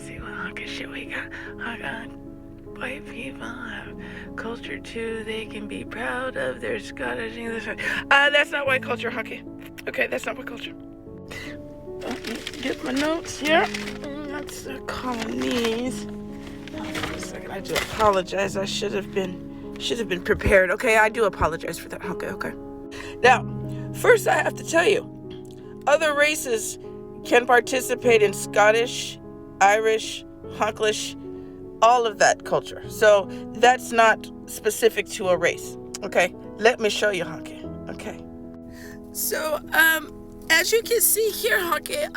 see what Hunkeh shit we got. White people have culture too. They can be proud of their Scottish English. That's not white culture, Hunkeh. Okay, that's not white culture. Let me get my notes here. That's the colonies. Hold on a second. I do apologize. I should have been prepared. Okay, I do apologize for that. Okay. Now, first I have to tell you, other races can participate in Scottish, Irish, Hunklish, all of that culture. So that's not specific to a race. Okay, let me show you, Hunkeh. Okay. So, as you can see here, Hunkeh,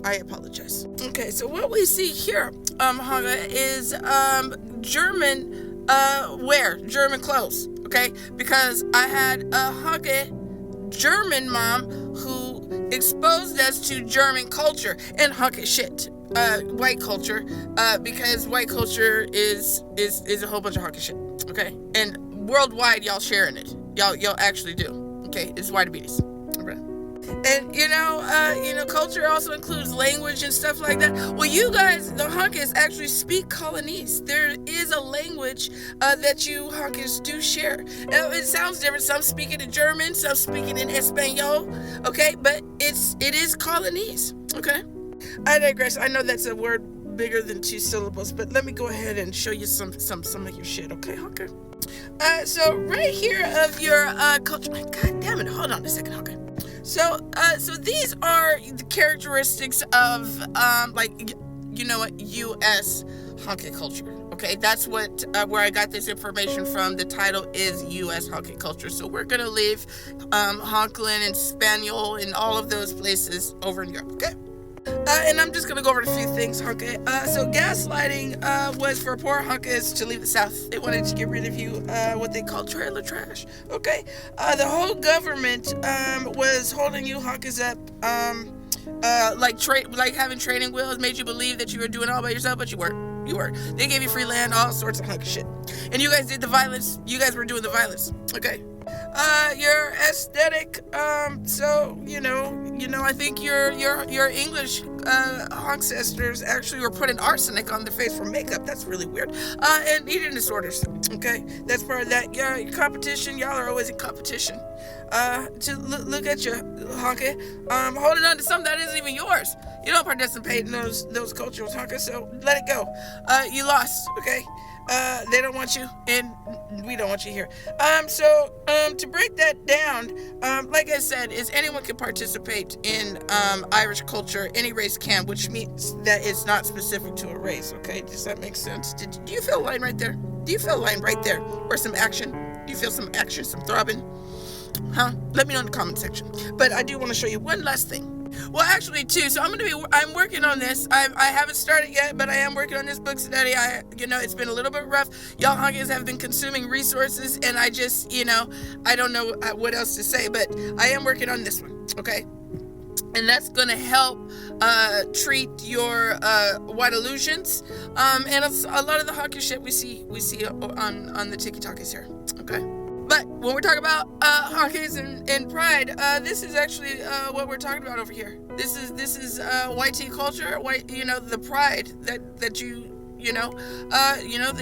I apologize. Okay, so what we see here, Hunkeh, is German German clothes. Okay, because I had a Hunkeh German mom who exposed us to German culture and Hunkeh shit. White culture, because white culture is a whole bunch of Hunkeh shit. Okay, and worldwide y'all sharing it. Y'all actually do. Okay, it's Whitabetes. Okay. And culture also includes language and stuff like that. Well, you guys, the Hunkehs, actually speak Colonese. There is a language that you Hunkehs do share. Now, it sounds different. Some speak it in German, some speak it in Espanol. Okay, but it is Colonese. Okay. I digress. I know that's a word bigger than 2 syllables, but let me go ahead and show you some of your shit. Okay, Hunkeh. So right here of your culture. God damn it! Hold on a second, Hunkeh. So these are the characteristics of U.S. Hunkeh culture. Okay, that's what where I got this information from. The title is U.S. Hunkeh culture. So we're gonna leave Honkland and Spaniel and all of those places over in Europe. Okay. And I'm just going to go over a few things, Hunkeh. So gaslighting was for poor Hunkehs to leave the South. They wanted to get rid of you, what they call trailer trash. Okay? The whole government was holding you Hunkehs up, like having training wheels, made you believe that you were doing all by yourself, but you weren't. You were. They gave you free land, all sorts of Hunkeh shit. And you guys did the violence. You guys were doing the violence. Okay? Your aesthetic, I think your English ancestors actually were putting arsenic on their face for makeup. That's really weird. And eating disorders. Okay, that's part of that. Your competition. Y'all are always in competition. To look at you, Hunkeh, holding on to something that isn't even yours. You don't participate in those cultures, Hunkeh. So let it go. You lost. Okay. They don't want you, and we don't want you here. To break that down, like I said, is anyone can participate in Irish culture. Any race can, which means that it's not specific to a race. Okay, does that make sense? Do you feel a line right there? Do you feel a line right there, or some action? Do you feel some action, some throbbing? Huh? Let me know in the comment section. But I do want to show you one last thing. Well, actually, too. So I'm working on this. I haven't started yet, but I am working on this book study. It's been a little bit rough. Y'all Hunkehs have been consuming resources, and I just, I don't know what else to say, but I am working on this one. Okay. And that's going to help treat your white illusions, and it's a lot of the Hunkeh shit we see on the TikTokies here. Okay. But when we're talking about Hunkehs and pride, this is actually what we're talking about over here. This is white tea culture, the pride that the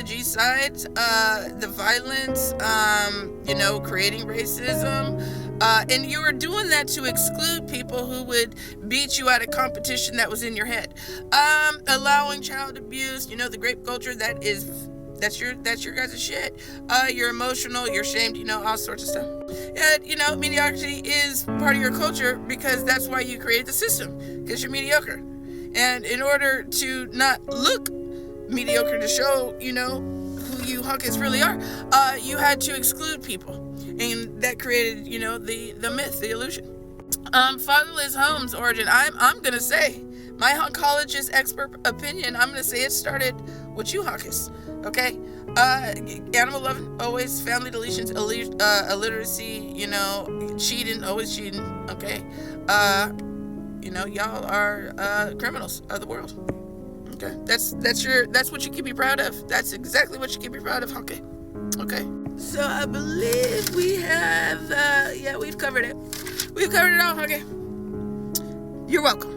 G sides, the violence, creating racism, and you were doing that to exclude people who would beat you at a competition that was in your head, allowing child abuse, the grape culture that's your guys' shit. You're emotional, you're shamed, all sorts of stuff. And, mediocrity is part of your culture because that's why you created the system, because you're mediocre. And in order to not look mediocre, to show, who you Hunkehs really are, you had to exclude people. And that created, the myth, the illusion. Fatherless homes origin, I'm going to say, my oncologist expert opinion, I'm going to say it started with you Hunkehs. Okay, animal loving, always family deletions, illiteracy, cheating, always cheating. Okay, y'all are criminals of the world. Okay, that's what you can be proud of. That's exactly what you can be proud of. Okay. So I believe we have, we've covered it. We've covered it all. Okay, you're welcome.